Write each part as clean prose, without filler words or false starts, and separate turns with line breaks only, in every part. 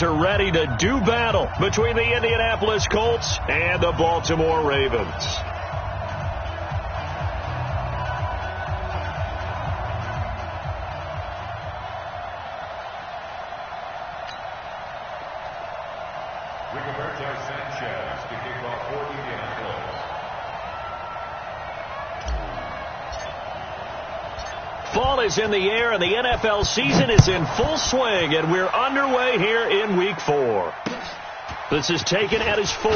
Are ready to do battle between the Indianapolis Colts and the Baltimore Ravens. Fall is in the air, and the NFL season is in full swing, and we're underway here in Week 4. This is taken at his 4.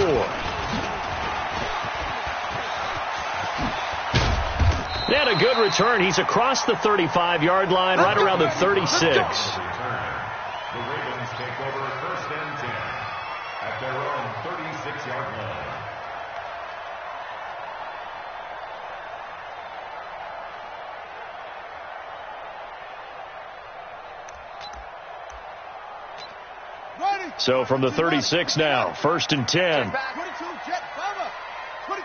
And a good return. He's across the 35-yard line, right around the 36.
The Ravens take over 1st and 10 at their own 36-yard line.
So from the 36 now, 1st and 10.
22, jet, bomber. 22,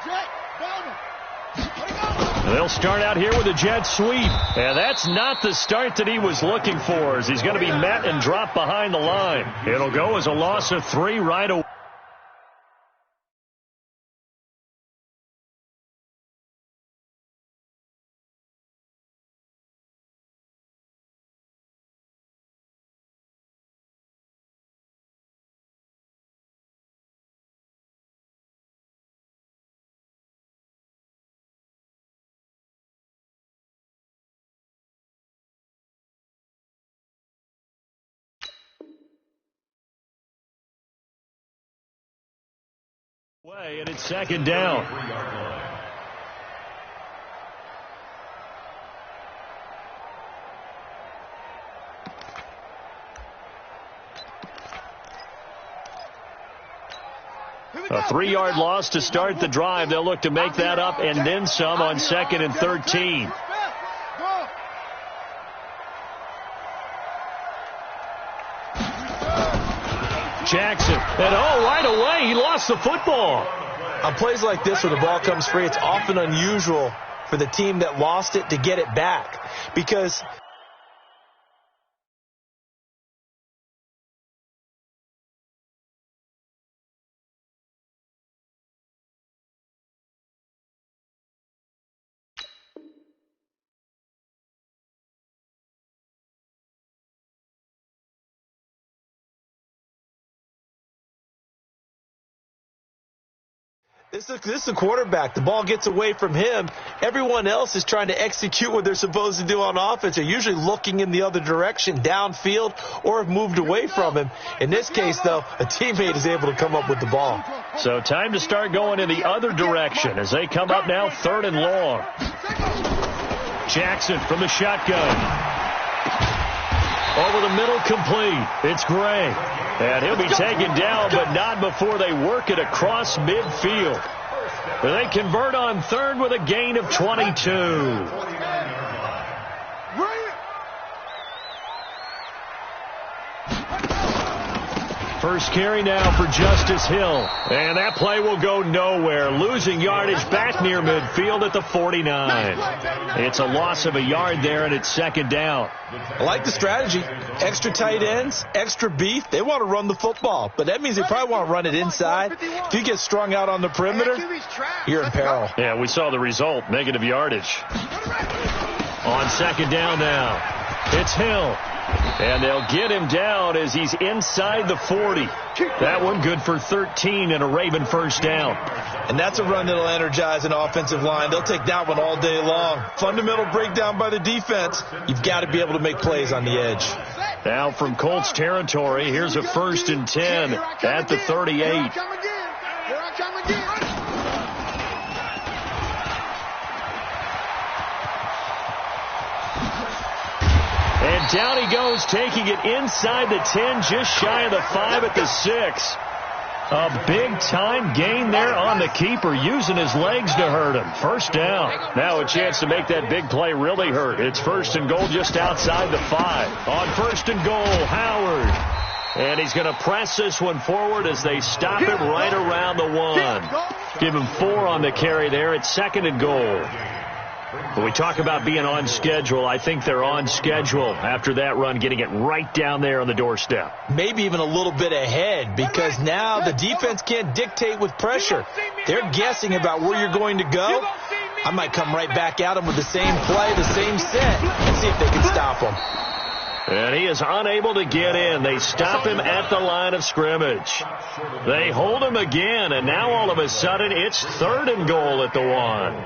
jet, bomber.
They'll start out here with a jet sweep. And that's not the start that he was looking for, as he's going to be met and dropped behind the line. It'll go as a loss of 3 right away. And it's 2nd down. A 3-yard loss to start the drive. They'll look to make that up and then some on 2nd and 13. Jackson, and right away, he lost the football.
On plays like this where the ball comes free, it's often unusual for the team that lost it to get it back, because This is a quarterback. The ball gets away from him. Everyone else is trying to execute what they're supposed to do on offense. They're usually looking in the other direction, downfield, or have moved away from him. In this case, though, a teammate is able to come up with the ball.
So time to start going in the other direction as they come up now 3rd and long. Jackson from the shotgun. Over the middle, complete. It's Gray. And he'll be taken down, but not before they work it across midfield. They convert on 3rd with a gain of 22. First carry now for Justice Hill. And that play will go nowhere. Losing yardage back near midfield at the 49. It's a loss of a yard there, and it's 2nd down.
I like the strategy. Extra tight ends, extra beef. They want to run the football, but that means they probably want to run it inside. If you get strung out on the perimeter, you're in peril.
Yeah, we saw the result, negative yardage. On 2nd down now, it's Hill. And they'll get him down as he's inside the 40. That one good for 13 and a Raven 1st down.
And that's a run that'll energize an offensive line. They'll take that one all day long. Fundamental breakdown by the defense. You've got to be able to make plays on the edge.
Now from Colts territory, here's a 1st and 10 at the 38. And down he goes, taking it inside the 10, just shy of the 5 at the 6. A big-time gain there on the keeper, using his legs to hurt him. 1st down. Now a chance to make that big play really hurt. It's 1st and goal just outside the 5. On 1st and goal, Howard. And he's going to press this one forward as they stop him right around the 1. Give him 4 on the carry there. It's 2nd and goal. When we talk about being on schedule, I think they're on schedule after that run, getting it right down there on the doorstep.
Maybe even a little bit ahead, because now the defense can't dictate with pressure. They're guessing about where you're going to go. I might come right back at them with the same play, the same set, and see if they can stop them.
And he is unable to get in. They stop him at the line of scrimmage. They hold him again, and now all of a sudden it's 3rd and goal at the 1.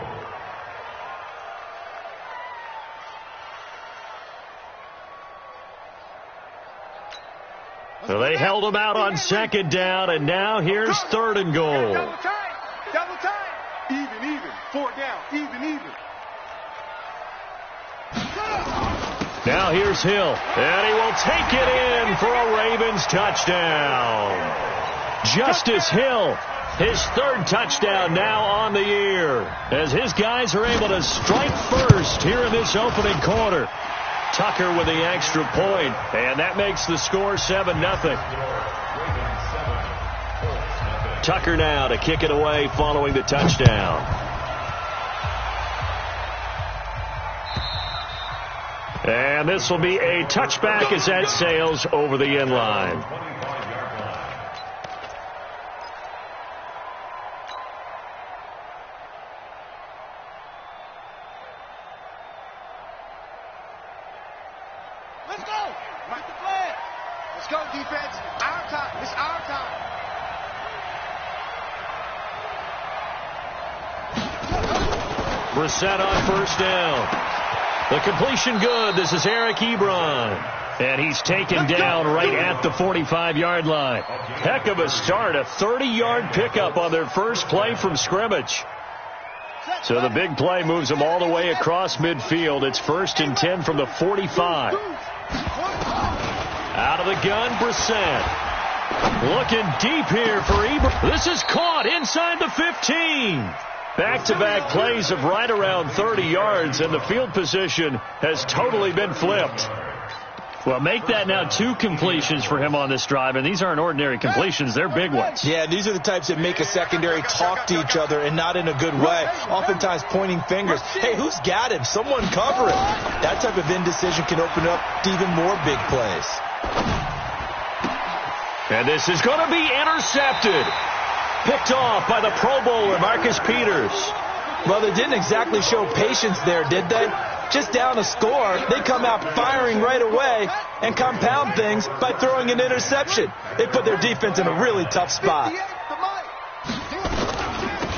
So they held him out on 2nd down, and now here's 3rd and goal.
Double time. Even. 4 down. Even.
Now here's Hill, and he will take it in for a Ravens touchdown. Justice Hill, his 3rd touchdown now on the year, as his guys are able to strike first here in this opening quarter. Tucker with the extra point, and that makes the score 7-0. Tucker now to kick it away following the touchdown. And this will be a touchback as that sails over the end line.
Let's go. Mark the flag. Let's go, defense. Our time. It's our time.
Brissett on 1st down. The completion good. This is Eric Ebron. And he's taken down right at the 45-yard line. Heck of a start. A 30-yard pickup on their first play from scrimmage. So the big play moves them all the way across midfield. It's 1st and 10 from the 45. Out of the gun, Brissett. Looking deep here for Ebron. This is caught inside the 15. Back-to-back plays of right around 30 yards, and the field position has totally been flipped. Well, make that now 2 completions for him on this drive, and these aren't ordinary completions. They're big ones.
Yeah, these are the types that make a secondary talk to each other, and not in a good way. Oftentimes pointing fingers. Hey, who's got him? Someone cover him. That type of indecision can open up to even more big plays.
And this is going to be intercepted. Picked off by the Pro Bowler, Marcus Peters.
Well, they didn't exactly show patience there, did they? Just down a score, they come out firing right away and compound things by throwing an interception. They put their defense in a really tough spot.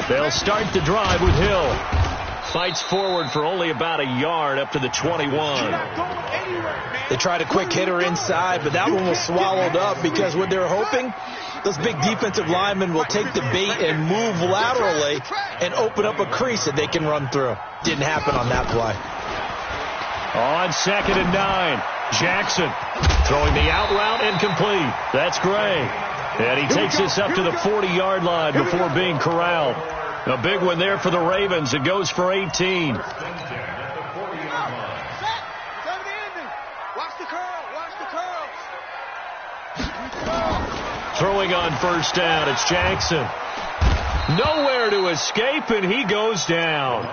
They'll start the drive with Hill. Fights forward for only about a yard up to the 21.
They tried a quick hitter inside, but that one was swallowed up because what they're hoping, those big defensive linemen will take the bait and move laterally and open up a crease that they can run through. Didn't happen on that play.
On 2nd and 9, Jackson throwing the out route incomplete. That's Gray. And he takes this up to the 40-yard line before being corralled. A big one there for the Ravens. It goes for 18. Throwing on 1st down, it's Jackson. Nowhere to escape, and he goes down.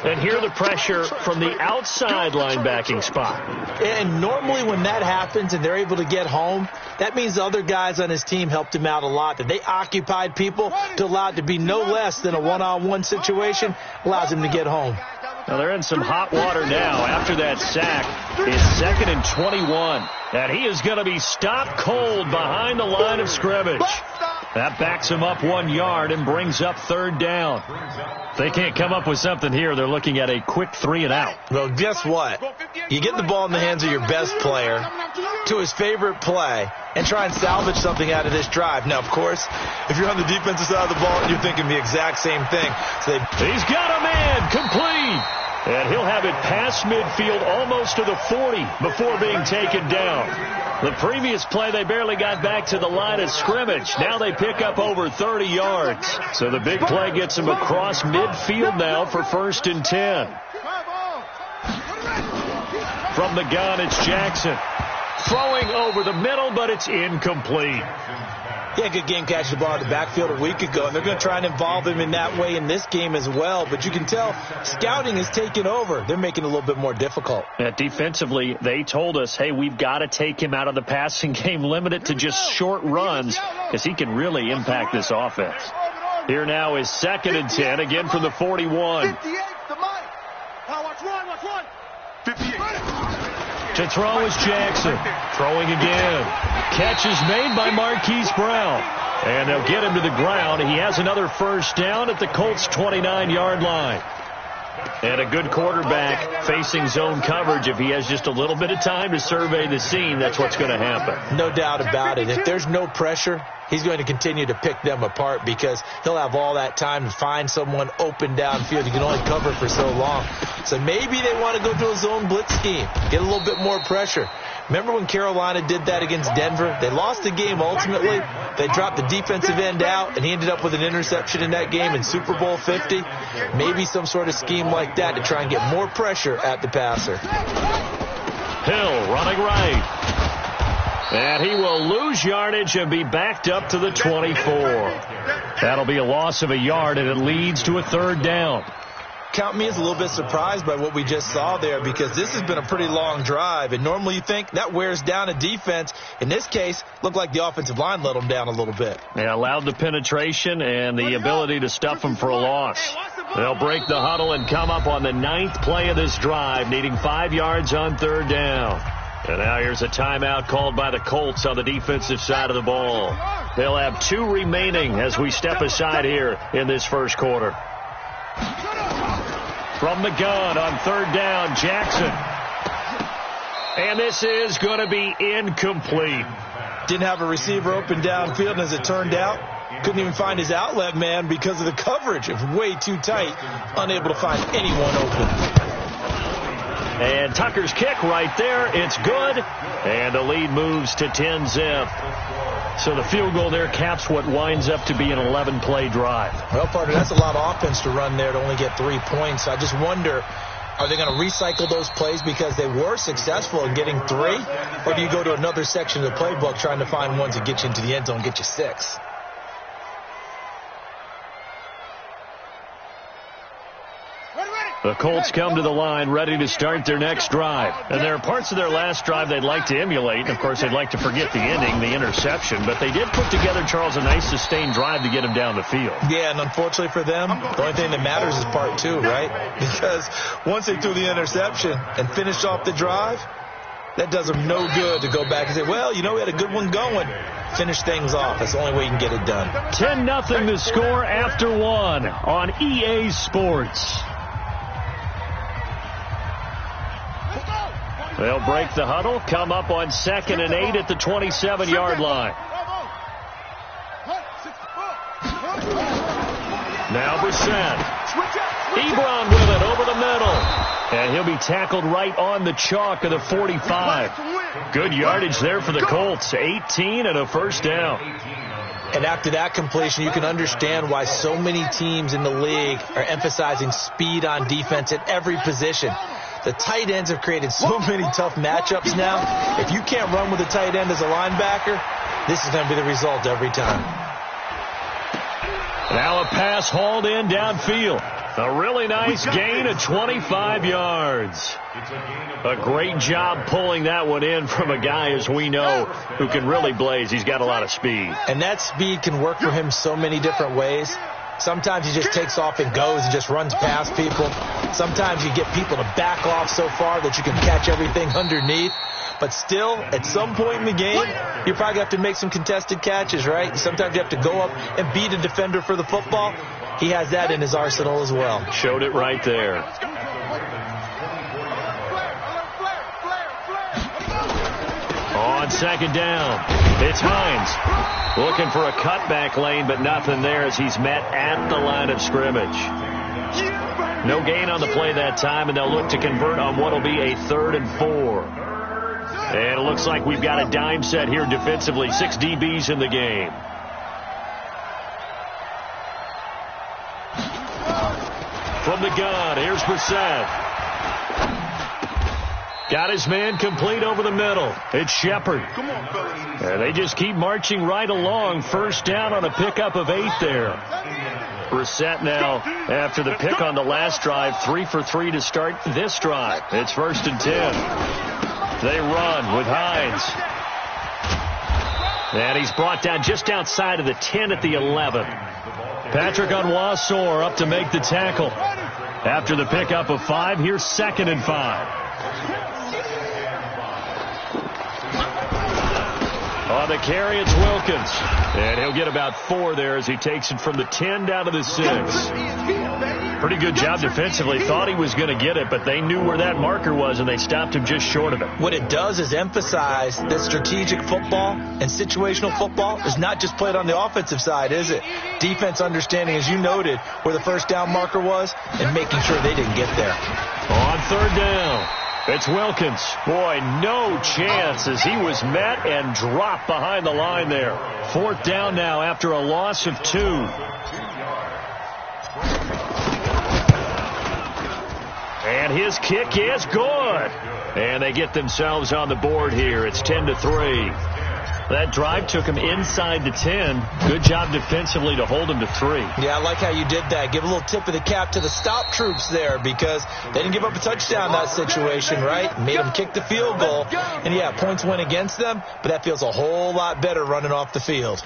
And here the pressure from the outside linebacking spot.
And normally when that happens and they're able to get home, that means the other guys on his team helped him out a lot. That they occupied people to allow it to be no less than a one-on-one situation, allows him to get home.
Now they're in some hot water now after that sack. It's 2nd and 21. And he is going to be stopped cold behind the line of scrimmage. That backs him up 1 yard and brings up 3rd down. If they can't come up with something here, they're looking at a quick 3 and out.
Well, guess what? You get the ball in the hands of your best player to his favorite play and try and salvage something out of this drive. Now, of course, if you're on the defensive side of the ball, you're thinking the exact same thing. So
he's got a man complete. And he'll have it past midfield almost to the 40 before being taken down. The previous play, they barely got back to the line of scrimmage. Now they pick up over 30 yards. So the big play gets them across midfield now for 1st and 10. From the gun, it's Jackson. Throwing over the middle, but it's incomplete.
He had a good game catching the ball in the backfield a week ago, and they're going to try and involve him in that way in this game as well. But you can tell scouting is taking over. They're making it a little bit more difficult.
Defensively, they told us, hey, we've got to take him out of the passing game, limit it to just short runs, because he can really impact this offense. Here now is 2nd and 10, again from the 41.
58, the mic. Watch one. 58.
To throw is Jackson. Throwing again. Catch is made by Marquise Brown. And they'll get him to the ground. He has another first down at the Colts' 29-yard line. And a good quarterback facing zone coverage. If he has just a little bit of time to survey the scene, that's what's going to happen.
No doubt about it. If there's no pressure, he's going to continue to pick them apart because he'll have all that time to find someone open downfield. He can only cover for so long. So maybe they want to go to a zone blitz scheme, get a little bit more pressure. Remember when Carolina did that against Denver? They lost the game ultimately. They dropped the defensive end out, and he ended up with an interception in that game in Super Bowl 50. Maybe some sort of scheme like that to try and get more pressure at the passer.
Hill running right. And he will lose yardage and be backed up to the 24. That'll be a loss of a yard, and it leads to a 3rd down.
Count me as a little bit surprised by what we just saw there because this has been a pretty long drive, and normally you think that wears down a defense. In this case, looked like the offensive line let them down a little bit.
They allowed the penetration and the ability to stuff them for a loss. They'll break the huddle and come up on the 9th play of this drive, needing 5 yards on 3rd down. And now here's a timeout called by the Colts on the defensive side of the ball. They'll have 2 remaining as we step aside here in this first quarter. From the gun on 3rd down, Jackson. And this is going to be incomplete.
Didn't have a receiver open downfield, and as it turned out, couldn't even find his outlet man because of the coverage. It was way too tight, unable to find anyone open.
And Tucker's kick right there. It's good. And the lead moves to 10-zip. So the field goal there caps what winds up to be an 11-play drive.
Well, partner, that's a lot of offense to run there to only get 3 points. I just wonder, are they going to recycle those plays because they were successful in getting 3? Or do you go to another section of the playbook trying to find ones that get you into the end zone and get you 6?
The Colts come to the line ready to start their next drive. And there are parts of their last drive they'd like to emulate. And, of course, they'd like to forget the ending, the interception. But they did put together, Charles, a nice sustained drive to get him down the field.
Yeah, and unfortunately for them, the only thing that matters is part 2, right? Because once they threw the interception and finished off the drive, that does them no good to go back and say, well, you know, we had a good one going. Finish things off. That's the only way you can get it done.
10-0 the score after 1 on EA Sports. They'll break the huddle, come up on 2nd and 8 at the 27-yard line. Now Brissett. Ebron with it over the middle. And he'll be tackled right on the chalk of the 45. Good yardage there for the Colts. 18 and a first down.
And after that completion, you can understand why so many teams in the league are emphasizing speed on defense at every position. The tight ends have created so many tough matchups now. If you can't run with a tight end as a linebacker, this is going to be the result every time.
Now a pass hauled in downfield. A really nice gain of 25 yards. A great job pulling that one in from a guy, as we know, who can really blaze. He's got a lot of speed.
And that speed can work for him so many different ways. Sometimes he just takes off and goes and just runs past people. Sometimes you get people to back off so far that you can catch everything underneath. But still, at some point in the game, you probably have to make some contested catches, right? Sometimes you have to go up and beat a defender for the football. He has that in his arsenal as well.
Showed it right there. On 2nd down, it's Hines. Looking for a cutback lane, but nothing there as he's met at the line of scrimmage. No gain on the play that time, and they'll look to convert on what will be a 3rd and 4. And it looks like we've got a dime set here defensively. 6 DBs in the game. From the gun, here's Brissett. Got his man complete over the middle. It's Shepard. And they just keep marching right along. First down on a pickup of 8 there. Brissett now, after the pick on the last drive, 3 for 3 to start this drive. It's 1st and 10. They run with Hines. And he's brought down just outside of the 10 at the 11. Patrick Onwuasor up to make the tackle. After the pickup of 5, here's 2nd and 5. On the carry, it's Wilkins. And he'll get about 4 there as he takes it from the 10 down to the 6. Pretty good job defensively. Thought he was going to get it, but they knew where that marker was, and they stopped him just short of it.
What it does is emphasize that strategic football and situational football is not just played on the offensive side, is it? Defense understanding, as you noted, where the first down marker was and making sure they didn't get there.
On 3rd down, it's Wilkins. Boy, no chance as he was met and dropped behind the line there. 4th down now after a loss of 2. And his kick is good. And they get themselves on the board here. It's 10-3. That drive took him inside the 10. Good job defensively to hold him to 3.
Yeah, I like how you did that. Give a little tip of the cap to the stop troops there because they didn't give up a touchdown in that situation, right? Made them kick the field goal. And, yeah, points went against them, but that feels a whole lot better running off the field.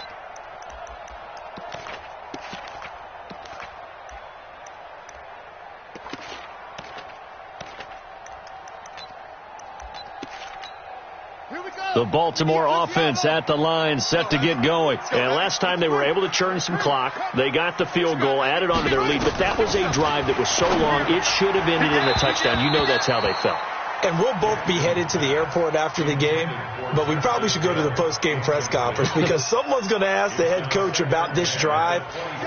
The Baltimore offense at the line, set to get going. And last time they were able to churn some clock. They got the field goal, added on to their lead. But that was a drive that was so long, it should have ended in a touchdown. You know that's how they felt.
And we'll both be headed to the airport after the game, but we probably should go to the post-game press conference because someone's going to ask the head coach about this drive,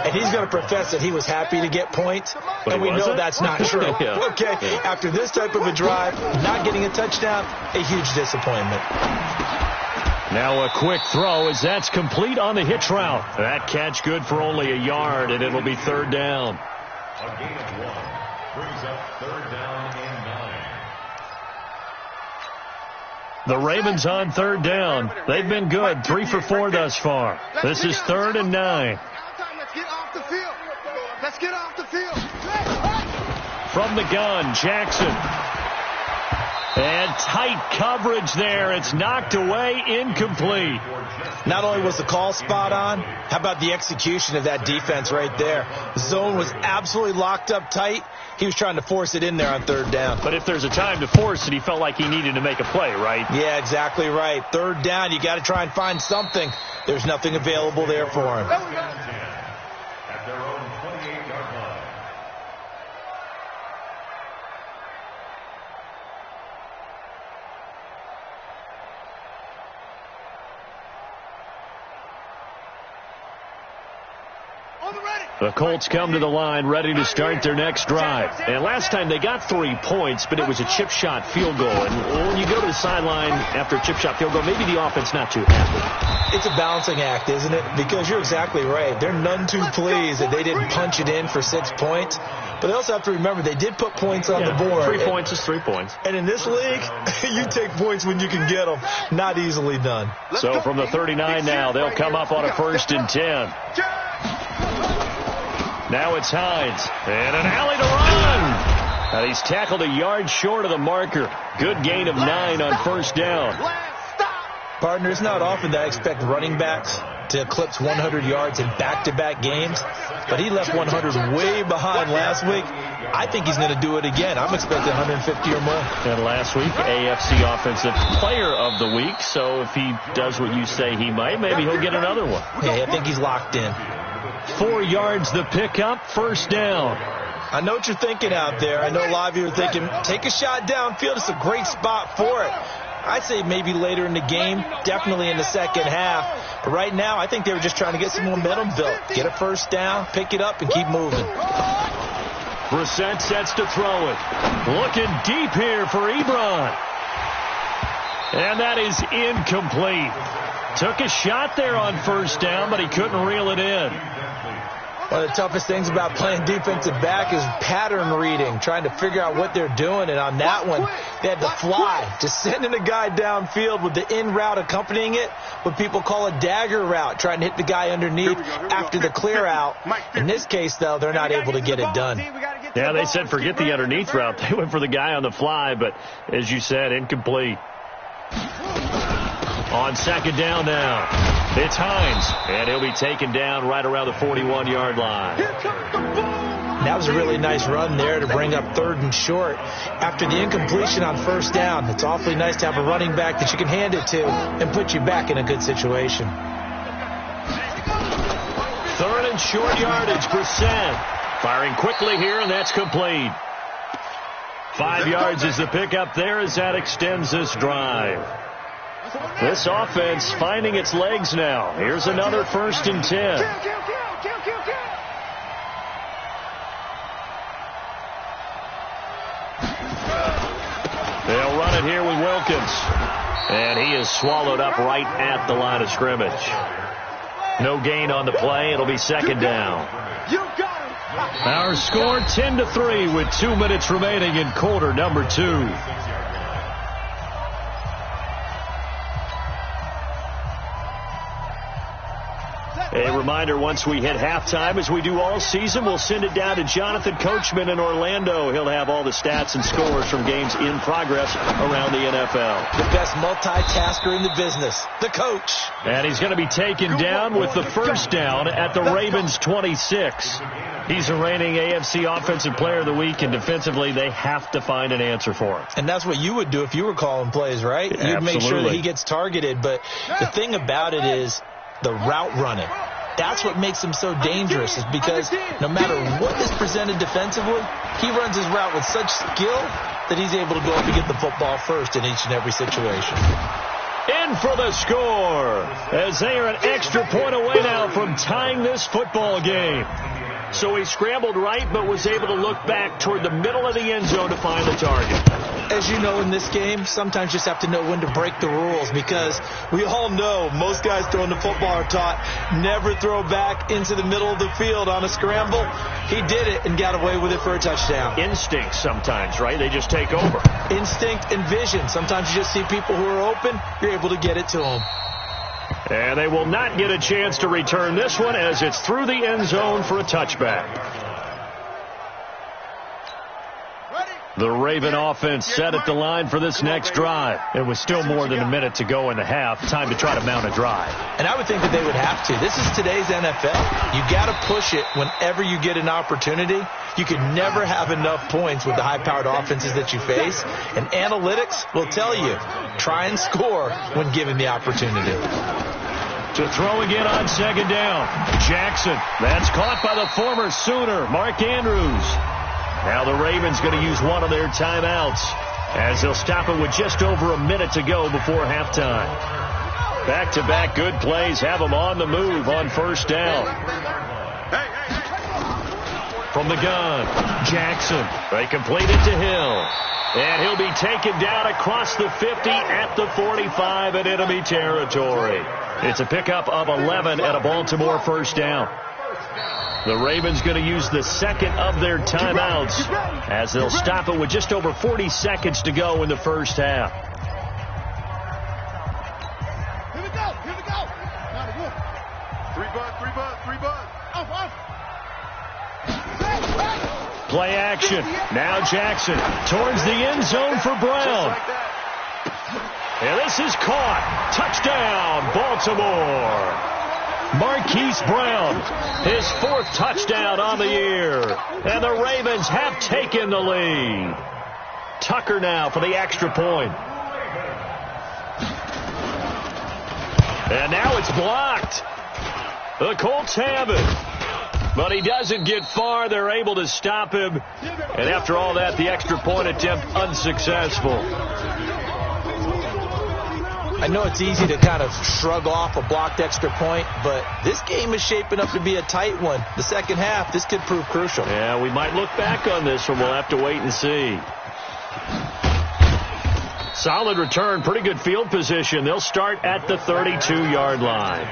and he's going to profess that he was happy to get points, and we know that's not true.
Yeah.
Okay, after this type of a drive, not getting a touchdown, a huge disappointment.
Now a quick throw as that's complete on the hitch route. That catch good for only a yard, and it'll be 3rd down.
A gain of 1 brings up 3rd down and 9.
The Ravens on 3rd down. They've been good, 3 for 4 thus far. This is 3rd and 9.
Let's get off the field. Let's get off the field.
From the gun, Jackson. And tight coverage there. It's knocked away, incomplete.
Not only was the call spot on, how about the execution of that defense right there? The zone was absolutely locked up tight. He was trying to force it in there on 3rd down.
But if there's a time to force it, he felt like he needed to make a play, right?
Yeah, exactly right. 3rd down, you got to try and find something. There's nothing available there for him.
At their own 28-yard line.
The Colts come to the line ready to start their next drive. And last time they got 3 points, but it was a chip shot field goal. And when you go to the sideline after a chip shot field goal, maybe the offense not too happy.
It's a balancing act, isn't it? Because you're exactly right. They're none too pleased that they didn't punch it in for 6 points. But they also have to remember they did put points on the board.
3 points is 3 points.
And in this league, you take points when you can get them. Not easily done.
So from the 39 now, they'll come up on a 1st and 10. Now it's Hines. And an alley to run. And he's tackled a yard short of the marker. Good gain of 9 on 1st down.
Partner, it's not often that I expect running backs to eclipse 100 yards in back-to-back games, but he left 100 way behind last week. I think he's going to do it again. I'm expecting 150 or more.
And last week, AFC Offensive Player of the Week, so if he does what you say he might, maybe he'll get another one.
Hey, I think he's locked in.
4 yards the pickup, 1st down.
I know what you're thinking out there. I know a lot of you are thinking, take a shot downfield. It's a great spot for it. I'd say maybe later in the game, definitely in the second half. But right now, I think they were just trying to get some momentum built. Get a 1st down, pick it up, and keep moving.
Brissett sets to throw it. Looking deep here for Ebron. And that is incomplete. Took a shot there on 1st down, but he couldn't reel it in.
One of the toughest things about playing defensive back is pattern reading, trying to figure out what they're doing. And on that one, they had to fly, just sending a guy downfield with the in route accompanying it, what people call a dagger route, trying to hit the guy underneath after the clear out. In this case, though, they're not able to get it done.
Yeah, they said forget the underneath route. They went for the guy on the fly, but as you said, incomplete. On second down now, it's Hines, and he'll be taken down right around the 41-yard line.
That was a really nice run there to bring up 3rd and short. After the incompletion on first down, it's awfully nice to have a running back that you can hand it to and put you back in a good situation.
3rd and short yardage, Brissett. Firing quickly here, and that's complete. 5 yards is the pickup there as that extends this drive. This offense finding its legs now. Here's another 1st and 10. They'll run it here with Wilkins. And he is swallowed up right at the line of scrimmage. No gain on the play. It'll be 2nd down. Our score 10-3 with 2 minutes remaining in quarter number 2. A reminder, once we hit halftime, as we do all season, we'll send it down to Jonathan Coachman in Orlando. He'll have all the stats and scores from games in progress around the NFL.
The best multitasker in the business, the coach.
And he's going to be taken down with the 1st down at the Ravens' 26. He's the reigning AFC Offensive Player of the Week, and defensively, they have to find an answer for him.
And that's what you would do if you were calling plays, right?
Absolutely.
You'd make sure that he gets targeted. But the thing about it is the route running. That's what makes him so dangerous, is because no matter what is presented defensively, he runs his route with such skill that he's able to go up and get the football first in each and every situation.
In for the score, as they are an extra point away now from tying this football game. So he scrambled right, but was able to look back toward the middle of the end zone to find the target.
As you know, in this game, sometimes you just have to know when to break the rules, because we all know most guys throwing the football are taught never throw back into the middle of the field on a scramble. He did it and got away with it for a touchdown.
Instinct sometimes, right? They just take over.
Instinct and vision. Sometimes you just see people who are open, you're able to get it to them.
And they will not get a chance to return this one, as it's through the end zone for a touchback. The Raven offense set at the line for this next drive. It was still more than a minute to go in the half. Time to try to mount a drive.
And I would think that they would have to. This is today's NFL. You got to push it whenever you get an opportunity. You can never have enough points with the high-powered offenses that you face. And analytics will tell you, try and score when given the opportunity.
To throw again on 2nd down. Jackson. That's caught by the former Sooner, Mark Andrews. Now the Ravens going to use one of their timeouts, as they'll stop it with just over a minute to go before halftime. Back-to-back good plays have them on the move on 1st down. From the gun, Jackson. They complete it to Hill. And he'll be taken down across the 50 at the 45 in enemy territory. It's a pickup of 11 at a Baltimore 1st down. The Ravens going to use the 2nd of their timeouts, as they'll stop it with just over 40 seconds to go in the 1st half.
Here we go. Three bud.
Play action. Now Jackson towards the end zone for Brown. And this is caught. Touchdown, Baltimore. Marquise Brown, his 4th touchdown on the year. And the Ravens have taken the lead. Tucker now for the extra point. And now it's blocked. The Colts have it. But he doesn't get far. They're able to stop him. And after all that, the extra point attempt unsuccessful.
I know it's easy to kind of shrug off a blocked extra point, but this game is shaping up to be a tight one. The 2nd half, this could prove crucial.
Yeah, we might look back on this one. We'll have to wait and see. Solid return, pretty good field position. They'll start at the 32-yard line.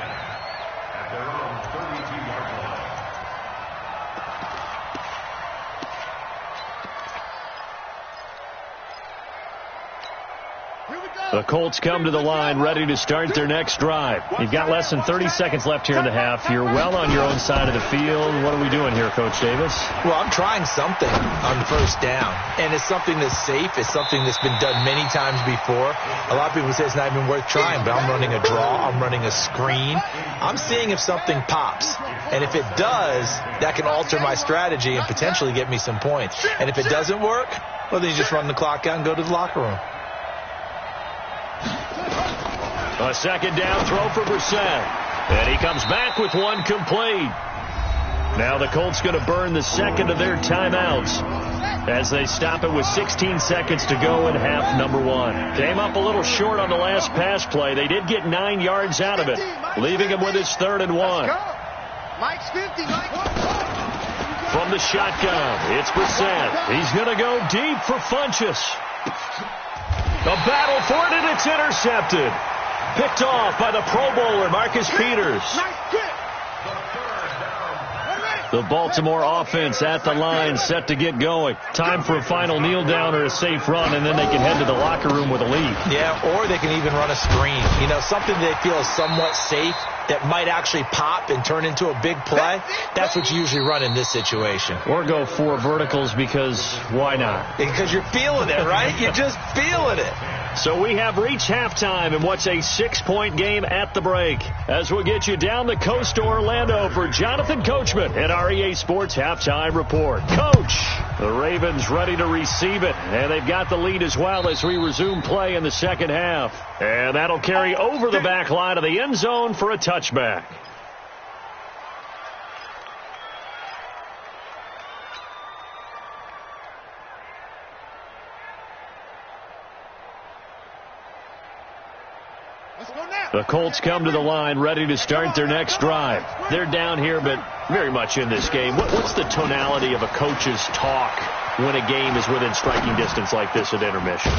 The Colts come to the line ready to start their next drive. You've got less than 30 seconds left here in the half. You're well on your own side of the field. What are we doing here, Coach Davis?
Well, I'm trying something on first down, and it's something that's safe. It's something that's been done many times before. A lot of people say it's not even worth trying, but I'm running a draw. I'm running a screen. I'm seeing if something pops, and if it does, that can alter my strategy and potentially get me some points. And if it doesn't work, well, then you just run the clock out and go to the locker room.
A second down throw for Brissett. And he comes back with one complete. Now the Colts going to burn the second of their timeouts as they stop it with 16 seconds to go in half number one. Came up a little short on the last pass play. They did get 9 yards out of it, leaving him with his 3rd and 1.
Mike's 50, Mike.
From the shotgun, it's Brissett. He's going to go deep for Funchess. A battle for it, and it's intercepted. Picked off by the Pro Bowler, Marcus Peters. The Baltimore offense at the line, set to get going. Time for a final kneel down or a safe run, and then they can head to the locker room with a lead.
Yeah, or they can even run a screen. You know, something they feel is somewhat safe that might actually pop and turn into a big play. That's what you usually run in this situation.
Or go 4 verticals because why not?
Because you're feeling it, right? You're just feeling it.
So we have reached halftime in what's a 6-point game at the break. As we'll get you down the coast to Orlando for Jonathan Coachman at our EA Sports Halftime Report. Coach, the Ravens ready to receive it, and they've got the lead as well as we resume play in the second half. And that'll carry over the back line of the end zone for a touchback. The Colts come to the line ready to start their next drive. They're down here, but very much in this game. What's the tonality of a coach's talk when a game is within striking distance like this at intermission?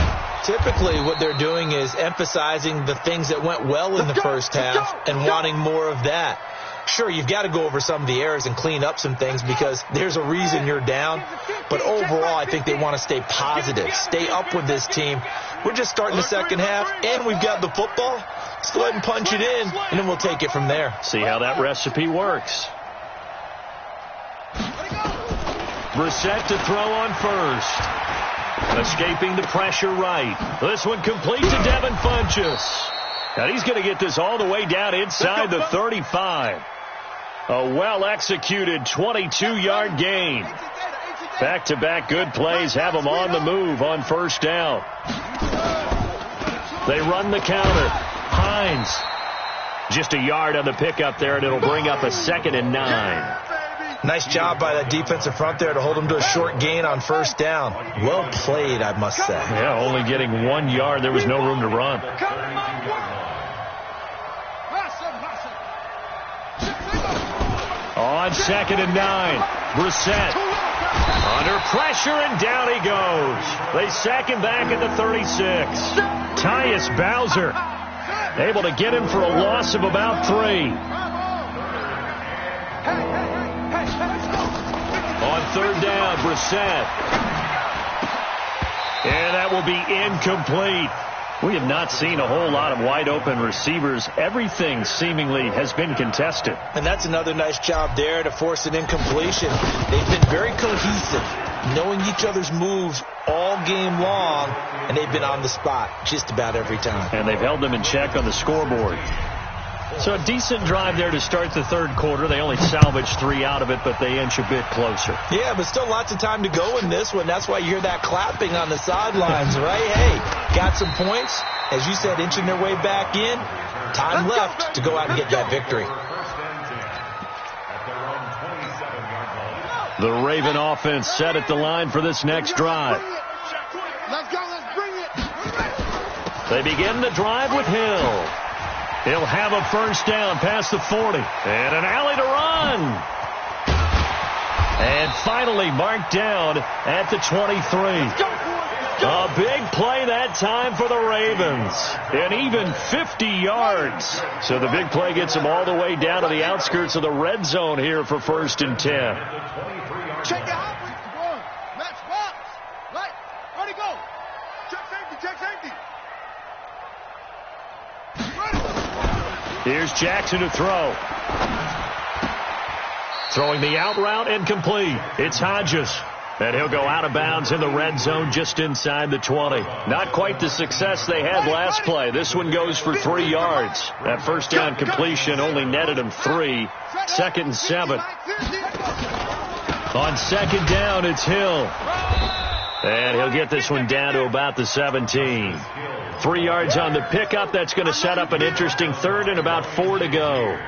Typically, what they're doing is emphasizing the things that went well in the first half and wanting more of that. Sure, you've got to go over some of the errors and clean up some things because there's a reason you're down. But overall, I think they want to stay positive, stay up with this team. We're just starting the second half, and we've got the football. Let's go ahead and punch it in, and then we'll take it from there.
See how that recipe works. Brissett to throw on first. Escaping the pressure right. This one complete to Devin Funchess. And he's going to get this all the way down inside the 35. A well-executed 22-yard gain. Back-to-back good plays have them on the move on first down. They run the counter. Hines. Just a yard on the pickup there, and it'll bring up a 2nd and 9.
Nice job by that defensive front there to hold him to a short gain on first down. Well played, I must say.
Yeah, only getting 1 yard. There was no room to run. On 2nd and 9, Brissett under pressure, and down he goes. They sack him back at the 36. Tyus Bowser able to get him for a loss of about 3. On 3rd down, Brissett. And that will be incomplete. We have not seen a whole lot of wide-open receivers. Everything seemingly has been contested.
And that's another nice job there to force an incompletion. They've been very cohesive, knowing each other's moves all game long, and they've been on the spot just about every time.
And they've held them in check on the scoreboard. So a decent drive there to start the third quarter. They only salvaged 3 out of it, but they inch a bit closer.
Yeah, but still lots of time to go in this one. That's why you hear that clapping on the sidelines, right? Hey, got some points. As you said, inching their way back in. Time left to go out and get that victory.
The Raven offense set at the line for this next drive.
Let's go, let's bring it.
They begin the drive with Hill. He'll have a first down past the 40. And an alley to run. And finally marked down at the 23. A big play that time for the Ravens. And even 50 yards. So the big play gets them all the way down to the outskirts of the red zone here for 1st and 10.
Check it out. Match box. Right. Ready, go. Check safety, check safety.
Here's Jackson to throw. Throwing the out route and complete. It's Hodges. And he'll go out of bounds in the red zone just inside the 20. Not quite the success they had last play. This one goes for 3 yards. That first down completion only netted him 3. 2nd and 7. On 2nd down, it's Hill. And he'll get this one down to about the 17. 3 yards on the pickup. That's going to set up an interesting 3rd and about 4 to go.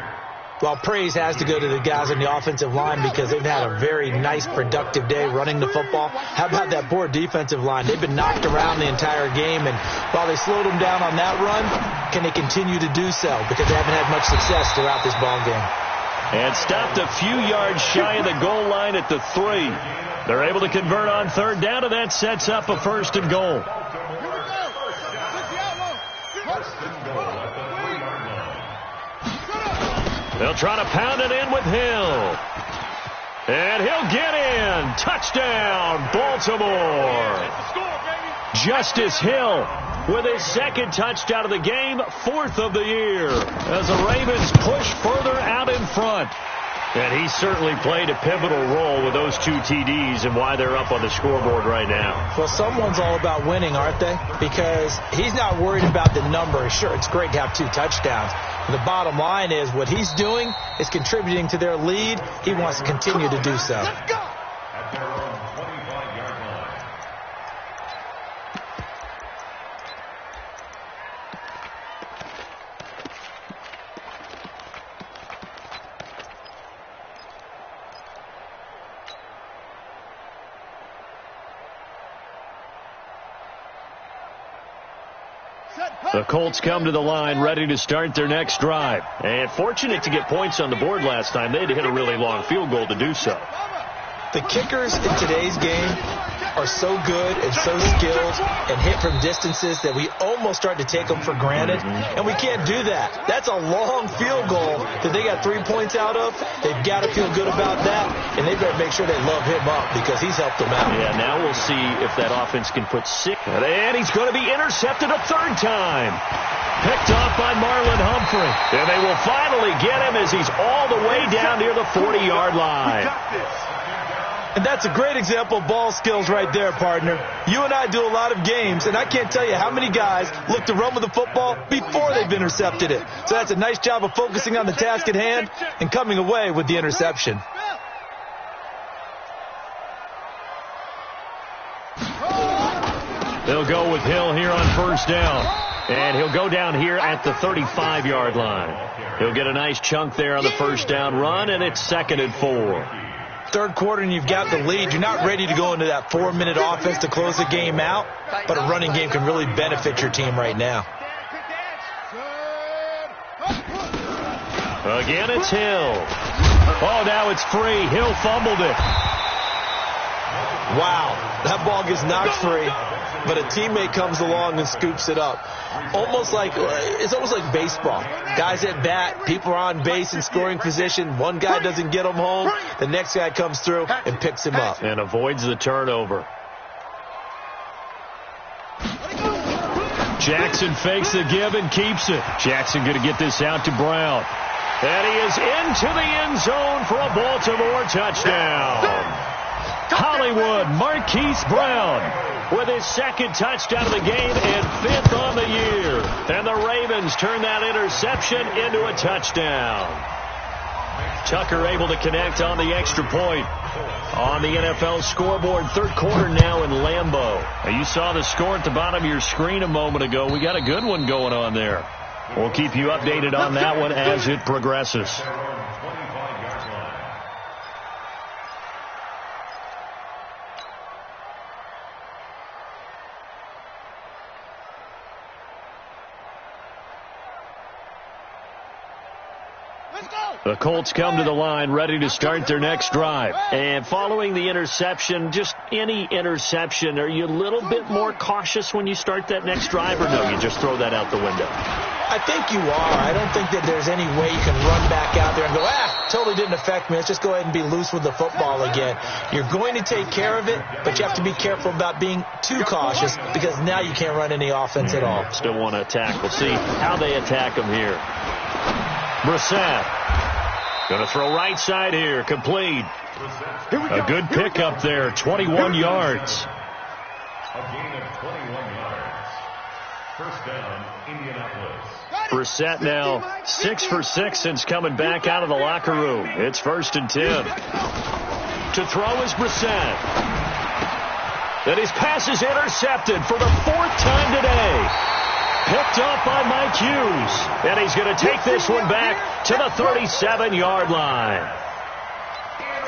Well, praise has to go to the guys on the offensive line because they've had a very nice, productive day running the football. How about that poor defensive line? They've been knocked around the entire game, and while they slowed them down on that run, can they continue to do so? Because they haven't had much success throughout this ball game.
And stopped a few yards shy of the goal line at the 3. They're able to convert on 3rd down, and that sets up a 1st and goal. They'll try to pound it in with Hill. And he'll get in. Touchdown, Baltimore. Justice Hill with his 2nd touchdown of the game, 4th of the year, as the Ravens push further out in front. And he certainly played a pivotal role with those 2 TDs and why they're up on the scoreboard right now.
Well, someone's all about winning, aren't they? Because he's not worried about the number. Sure, it's great to have 2 touchdowns. But the bottom line is what he's doing is contributing to their lead. He wants to continue to do so.
At their own 25-yard line.
The Colts come to the line ready to start their next drive. And fortunate to get points on the board last time. They had to hit a really long field goal to do so.
The kickers in today's game are so good and so skilled and hit from distances that we almost start to take them for granted, and we can't do that. That's a long field goal that they got 3 points out of. They've got to feel good about that, and they better make sure they love him up because he's helped them out.
Yeah, now we'll see if that offense can put 6. And he's going to be intercepted a 3rd time. Picked off by Marlon Humphrey. And they will finally get him as he's all the way down near the 40-yard line.
And that's a great example of ball skills right there, partner. You and I do a lot of games, and I can't tell you how many guys look to run with the football before they've intercepted it. So that's a nice job of focusing on the task at hand and coming away with the interception.
They'll go with Hill here on 1st down. And he'll go down here at the 35-yard line. He'll get a nice chunk there on the 1st down run, and it's 2nd and 4.
3rd quarter and you've got the lead. You're not ready to go into that 4-minute offense to close the game out, but a running game can really benefit your team right now.
Again, it's Hill. Oh, now it's free. Hill fumbled it.
Wow, that ball gets knocked free, but a teammate comes along and scoops it up. It's almost like baseball. Guys at bat, people are on base in scoring position. One guy doesn't get him home. The next guy comes through and picks him up.
And avoids the turnover. Jackson fakes the give and keeps it. Jackson going to get this out to Brown. And he is into the end zone for a Baltimore touchdown. Hollywood Marquise Brown with his 2nd touchdown of the game and 5th on the year. And the Ravens turn that interception into a touchdown. Tucker able to connect on the extra point. On the NFL scoreboard, 3rd quarter now in Lambeau. Now you saw the score at the bottom of your screen a moment ago. We got a good one going on there. We'll keep you updated on that one as it progresses. The Colts come to the line ready to start their next drive. And following the interception, just any interception, are you a little bit more cautious when you start that next drive, or no, you just throw that out the window?
I think you are. I don't think that there's any way you can run back out there and go, totally didn't affect me. Let's just go ahead and be loose with the football again. You're going to take care of it, but you have to be careful about being too cautious because now you can't run any offense at all.
Still want to attack. We'll see how they attack them here. Brissett. Going to throw right side here. Complete. A good pickup there. 21 yards.
A gain of 21 yards. First down, Indianapolis.
Brissett now 6 for 6 since coming back out of the locker room. It's 1st and 10. To throw is Brissett. And his pass is intercepted for the 4th time today. Picked up by Mike Hughes. And he's going to take this one back to the 37-yard line.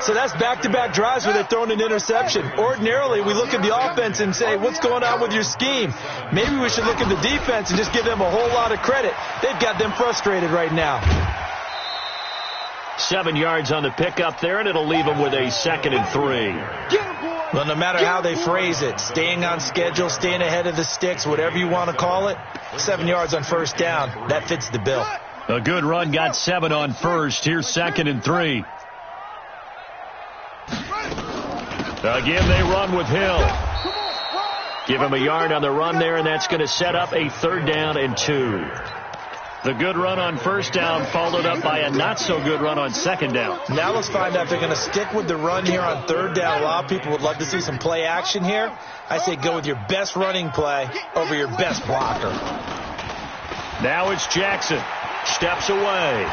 So that's back-to-back drives where they're throwing an interception. Ordinarily, we look at the offense and say, what's going on with your scheme? Maybe we should look at the defense and just give them a whole lot of credit. They've got them frustrated right now.
7 yards on the pickup there, and it'll leave them with a 2nd and 3.
Well, no matter how they phrase it, staying on schedule, staying ahead of the sticks, whatever you want to call it, 7 yards on first down, that fits the bill.
A good run got 7 on first. Here's 2nd and 3. Again, they run with Hill. Give him a yard on the run there, and that's going to set up a 3rd down and 2. The good run on first down followed up by a not-so-good run on 2nd down.
Now let's find out if they're going to stick with the run here on 3rd down. A lot of people would love to see some play action here. I say go with your best running play over your best blocker.
Now it's Jackson. Steps away.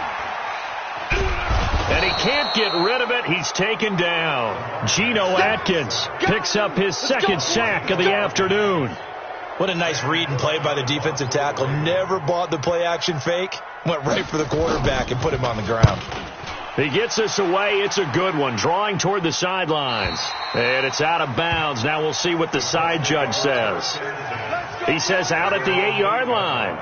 And he can't get rid of it. He's taken down. Geno Atkins picks up his 2nd sack of the afternoon.
What a nice read and play by the defensive tackle. Never bought the play-action fake. Went right for the quarterback and put him on the ground.
He gets us away. It's a good one. Drawing toward the sidelines. And it's out of bounds. Now we'll see what the side judge says. He says out at the 8-yard line.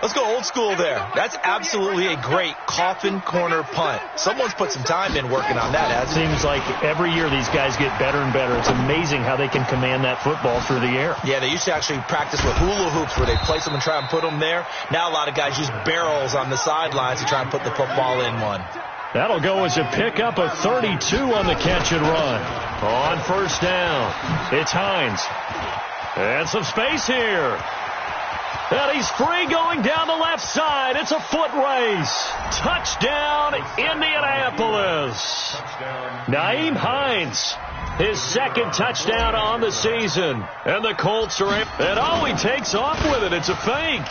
Let's go old school there. That's absolutely a great coffin corner punt. Someone's put some time in working on that, hasn't it?
Seems like every year these guys get better and better. It's amazing how they can command that football through the air.
Yeah, they used to actually practice with hula hoops where they place them and try and put them there. Now a lot of guys use barrels on the sidelines to try and put the football in one.
That'll go as a pickup of 32 on the catch and run. On first down, it's Hines. And some space here. And he's free going down the left side. It's a foot race. Touchdown, Indianapolis. Nyheim Hines, his 2nd touchdown on the season. And the Colts are able. And he takes off with it. It's a fake.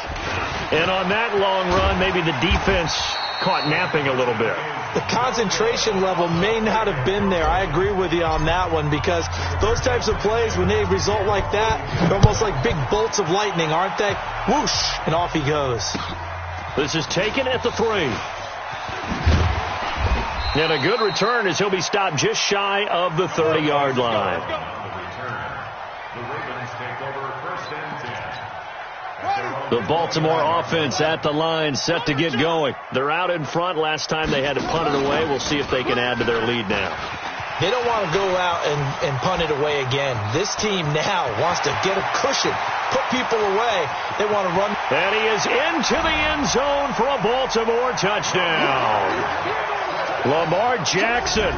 And on that long run, maybe the defense caught napping a little bit.
The concentration level may not have been there. I agree with you on that one because those types of plays, when they result like that, they're almost like big bolts of lightning, aren't they? Whoosh, and off he goes.
This is taken at the 3. And a good return as he'll be stopped just shy of the 30-yard line.
The Ravens take over 1st and 10.
The Baltimore offense at the line, set to get going. They're out in front. Last time they had to punt it away. We'll see if they can add to their lead now.
They don't want to go out and punt it away again. This team now wants to get a cushion, put people away. They want to run.
And he is into the end zone for a Baltimore touchdown. Lamar Jackson,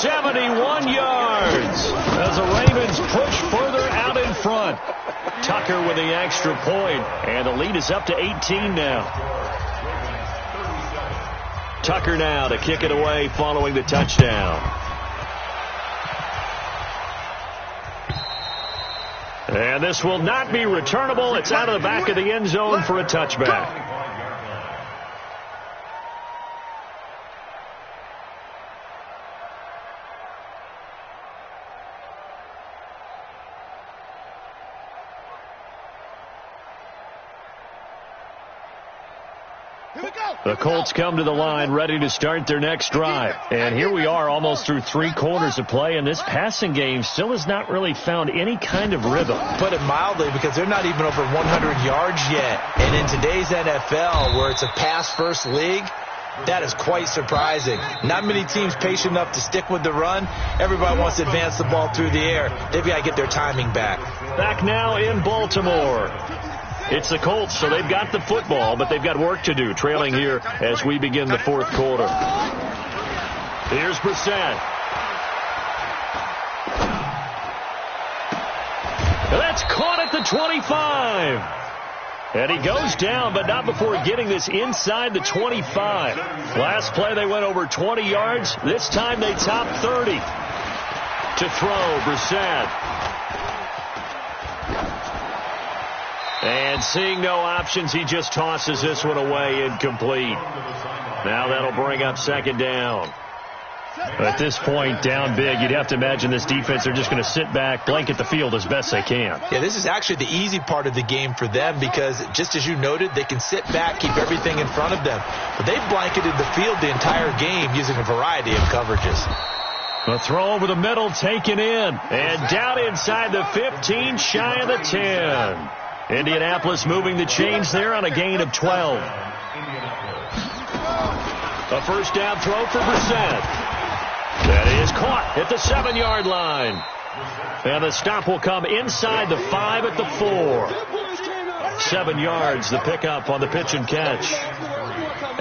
71 yards as the Ravens push further out in front. Tucker with the extra point, and the lead is up to 18 now. Tucker now to kick it away following the touchdown. And this will not be returnable. It's out of the back of the end zone for a touchback. The Colts come to the line ready to start their next drive. And here we are almost through 3 quarters of play, and this passing game still has not really found any kind of rhythm.
Put it mildly, because they're not even over 100 yards yet. And in today's NFL, where it's a pass-first league, that is quite surprising. Not many teams patient enough to stick with the run. Everybody wants to advance the ball through the air. They've got to get their timing back.
Back now in Baltimore. It's the Colts, so they've got the football, but they've got work to do, trailing here as we begin the 4th quarter. Here's Brissett. That's caught at the 25. And he goes down, but not before getting this inside the 25. Last play, they went over 20 yards. This time, they top 30. To throw, Brissett. And seeing no options, he just tosses this one away, incomplete. Now that'll bring up second down. At this point, down big, you'd have to imagine this defense, they're just going to sit back, blanket the field as best they can.
Yeah, this is actually the easy part of the game for them because, just as you noted, they can sit back, keep everything in front of them. But they've blanketed the field the entire game using a variety of coverages.
A throw over the middle, taken in. And down inside the 15, shy of the 10. Indianapolis moving the chains there on a gain of 12. A first down throw for Brissett. That is caught at the 7-yard line. And the stop will come inside the 5 at the 4. 7 yards, the pickup on the pitch and catch.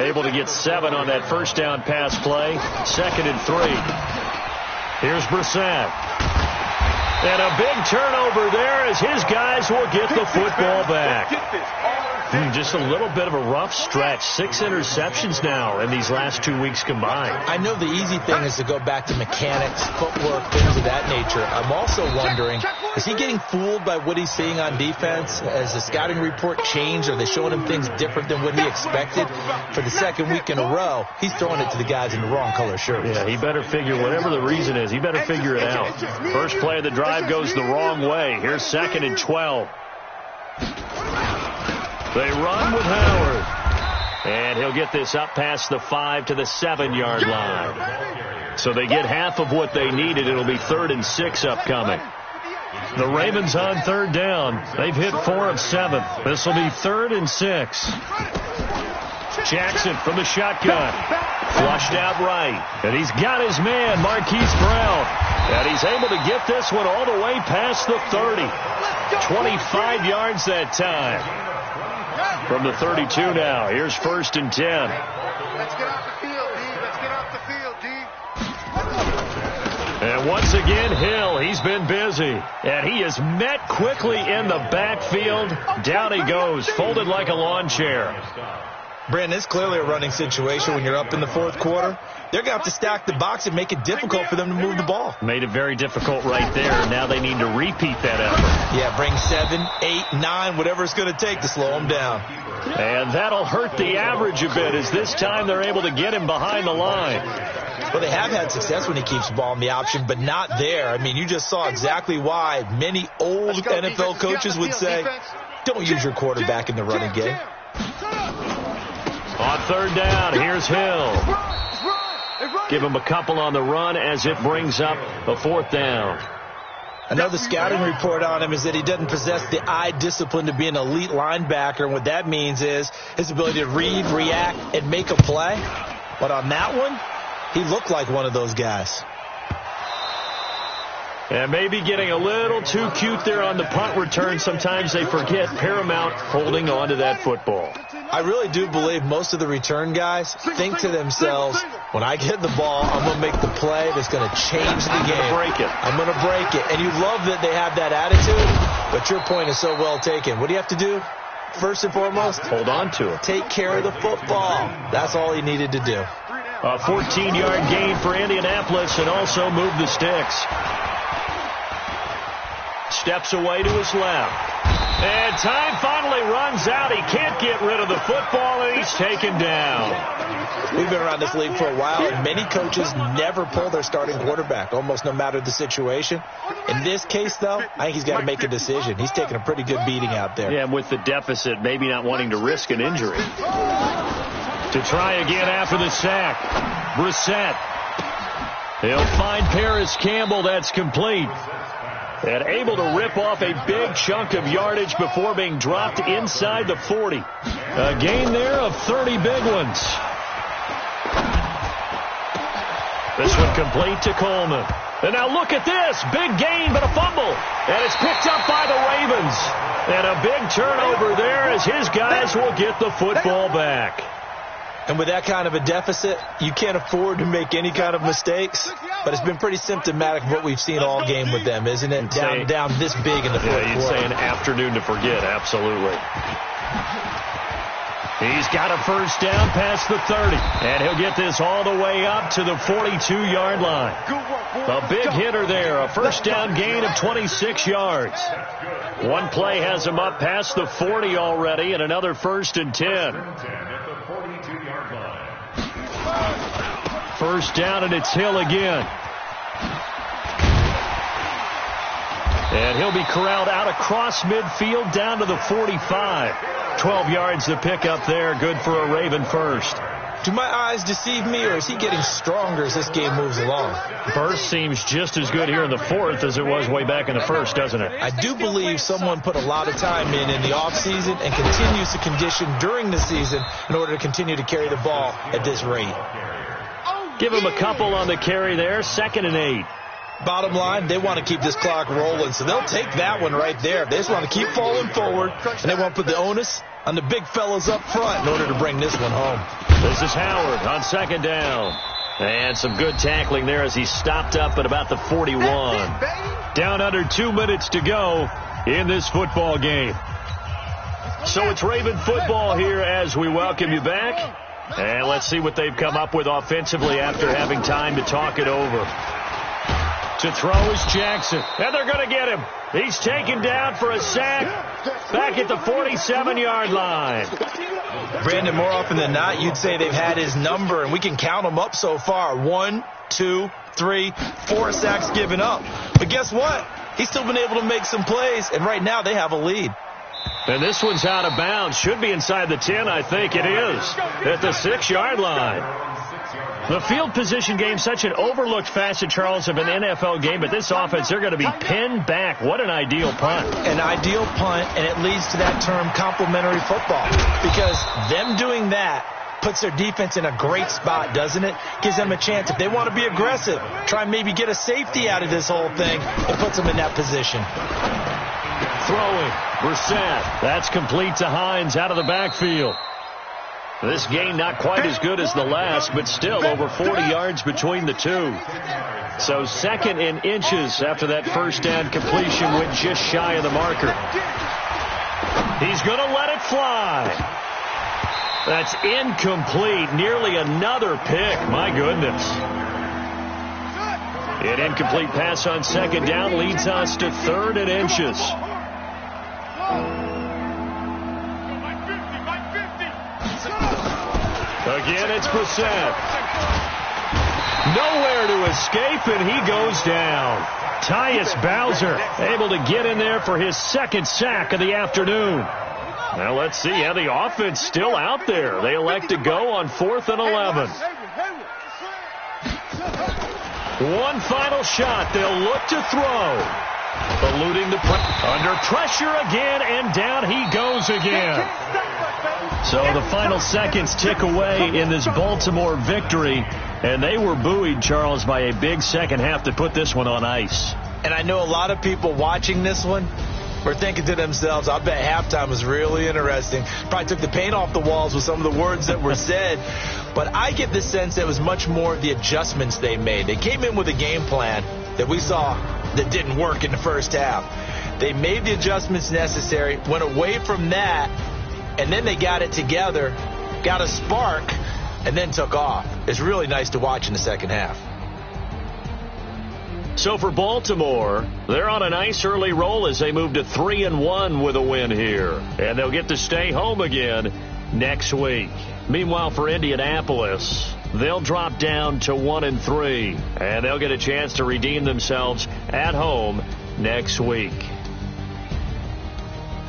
Able to get 7 on that first down pass play. 2nd and 3. Here's Brissett. And a big turnover there as his guys will get the football back. Just a little bit of a rough stretch. 6 interceptions now in these last 2 weeks combined.
I know the easy thing is to go back to mechanics, footwork, things of that nature. I'm also wondering, is he getting fooled by what he's seeing on defense? Has the scouting report changed? Are they showing him things different than what he expected? For the second week in a row, he's throwing it to the guys in the wrong color shirts.
Yeah, he better figure, whatever the reason is, he better figure it out. First play of the drive goes the wrong way. Here's 2nd and 12. They run with Howard. And he'll get this up past the 5 to the 7-yard line. So they get half of what they needed. It'll be 3rd and 6 upcoming. The Ravens on 3rd down. They've hit 4 of 7. This will be 3rd and 6. Jackson from the shotgun. Flushed out right. And he's got his man, Marquise Brown. And he's able to get this one all the way past the 30. 25 yards that time. From the 32 now. Here's 1st and 10.
Let's get off the field, D. Let's get off the field, D.
And once again, Hill, he's been busy. And he is met quickly in the backfield. Down he goes, folded like a lawn chair.
Brandon, it's clearly a running situation when you're up in the 4th quarter. They're going to have to stack the box and make it difficult for them to move the ball.
Made it very difficult right there. Now they need to repeat that effort.
Yeah, bring 7, 8, 9, whatever it's going to take to slow them down.
And that'll hurt the average a bit as this time they're able to get him behind the line.
Well, they have had success when he keeps the ball in the option, but not there. I mean, you just saw exactly why many old NFL coaches would say, don't use your quarterback in the running game.
On 3rd down, here's Hill. Give him a couple on the run as it brings up a 4th down.
Another scouting report on him is that he doesn't possess the eye discipline to be an elite linebacker. And what that means is his ability to read, react, and make a play. But on that one, he looked like one of those guys.
And maybe getting a little too cute there on the punt return. Sometimes they forget paramount holding on to that football.
I really do believe most of the return guys think to themselves, when I get the ball, I'm going to make the play that's going to change the game. I'm going to break it. And you love that they have that attitude, but your point is so well taken. What do you have to do? First and foremost,
hold on to it.
Take care of the football. That's all he needed to do.
A 14-yard gain for Indianapolis and also move the sticks. Steps away to his left. And time finally runs out. He can't get rid of the football, and he's taken down.
We've been around this league for a while, and many coaches never pull their starting quarterback, almost no matter the situation. In this case, though, I think he's got to make a decision. He's taking a pretty good beating out there.
Yeah, and with the deficit, maybe not wanting to risk an injury. To try again after the sack. Brissett. He'll find Paris Campbell. That's complete. And able to rip off a big chunk of yardage before being dropped inside the 40. A gain there of 30 big ones. This one complete to Coleman. And now look at this. Big gain, but a fumble. And it's picked up by the Ravens. And a big turnover there as his guys will get the football back.
And with that kind of a deficit, you can't afford to make any kind of mistakes. But it's been pretty symptomatic of what we've seen all game with them, isn't it? Down this big in the fourth quarter.
Yeah, you'd say an afternoon to forget, absolutely. He's got a first down past the 30, and he'll get this all the way up to the 42-yard line. A big hitter there, a first down gain of 26 yards. One play has him up past the 40 already, and another 1st and 10. First down, and it's Hill again. And he'll be corralled out across midfield down to the 45. 12 yards to pick up there. Good for a Raven first.
Do my eyes deceive me, or is he getting stronger as this game moves along?
Burst seems just as good here in the 4th as it was way back in the 1st, doesn't it?
I do believe someone put a lot of time in the offseason and continues to condition during the season in order to continue to carry the ball at this rate.
Give him a couple on the carry there. 2nd and 8.
Bottom line, they want to keep this clock rolling, so they'll take that one right there. They just want to keep falling forward, and they want to put the onus on the big fellas up front in order to bring this one home.
This is Howard on 2nd down. And some good tackling there as he stopped up at about the 41. Down under 2 minutes to go in this football game. So it's Raven football here as we welcome you back. And let's see what they've come up with offensively after having time to talk it over. To throw is Jackson. And they're going to get him. He's taken down for a sack back at the 47-yard line.
Brandon, more often than not, you'd say they've had his number, and we can count them up so far. 1, 2, 3, 4 sacks given up. But guess what? He's still been able to make some plays, and right now they have a lead.
And this one's out of bounds. Should be inside the 10, I think it is, at the 6-yard line. The field position game, such an overlooked facet, Charles, of an NFL game, but this offense, they're going to be pinned back. What an ideal punt.
An ideal punt, and it leads to that term complementary football, because them doing that puts their defense in a great spot, doesn't it? Gives them a chance. If they want to be aggressive, try and maybe get a safety out of this whole thing, it puts them in that position.
Throwing, Brissett. That's complete to Hines out of the backfield. This game not quite as good as the last, but still over 40 yards between the two. So 2nd and inches after that first down completion went just shy of the marker. He's going to let it fly. That's incomplete. Nearly another pick. My goodness. An incomplete pass on 2nd down leads us to 3rd and inches. Again, it's Brissett. Nowhere to escape, and he goes down. Tyus Bowser able to get in there for his 2nd sack of the afternoon. Now let's see how the offense still out there. They elect to go on 4th and 11. One final shot. They'll look to throw. Eluding the under pressure again, and down he goes again. So the final seconds tick away in this Baltimore victory, and they were buoyed, Charles, by a big second half to put this one on ice.
And I know a lot of people watching this one were thinking to themselves, I bet halftime was really interesting. Probably took the paint off the walls with some of the words that were said. But I get the sense that it was much more of the adjustments they made. They came in with a game plan that we saw that didn't work in the first half. They made the adjustments necessary, went away from that, and then they got it together, got a spark, and then took off. It's really nice to watch in the second half.
So for Baltimore, they're on a nice early roll as they move to 3-1 with a win here. And they'll get to stay home again next week. Meanwhile, for Indianapolis, they'll drop down to 1-3. And they'll get a chance to redeem themselves at home next week.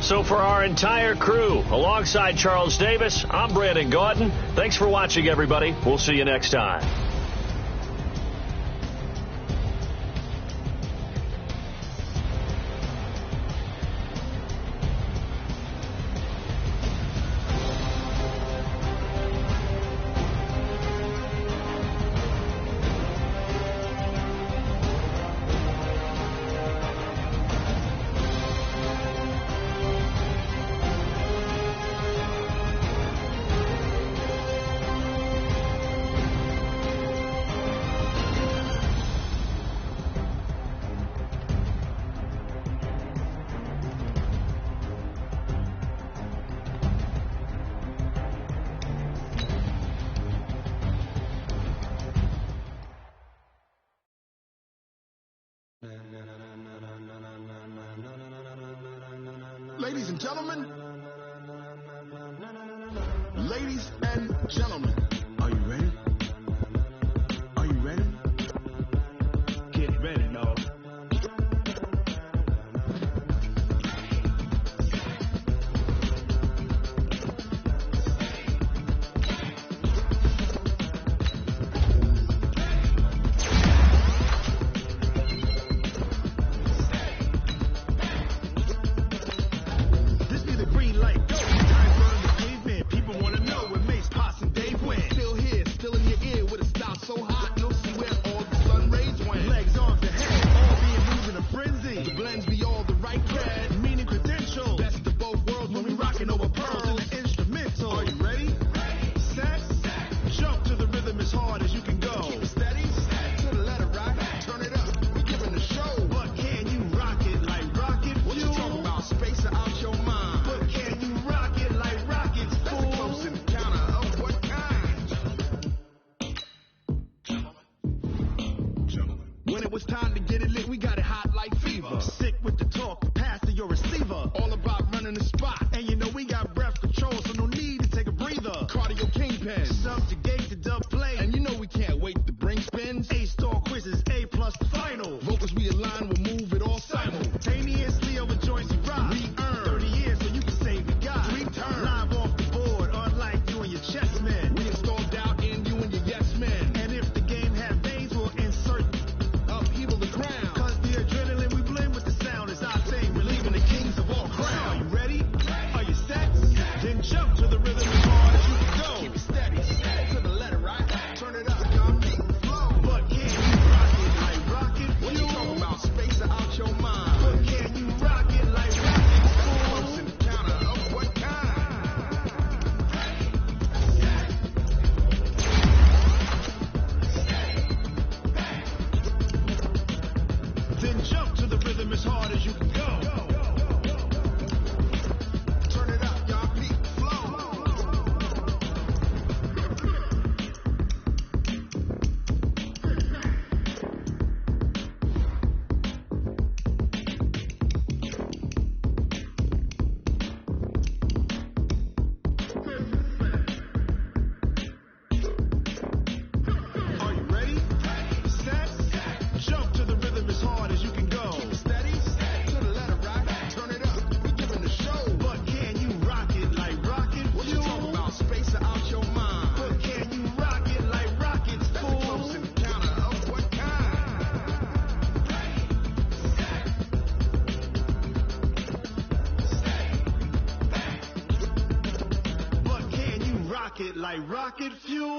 So for our entire crew, alongside Charles Davis, I'm Brandon Gautin. Thanks for watching, everybody. We'll see you next time.
ladies and gentlemen. Ladies and gentlemen, are you ready? Are you ready? Get ready, y'all.
Like rocket fuel.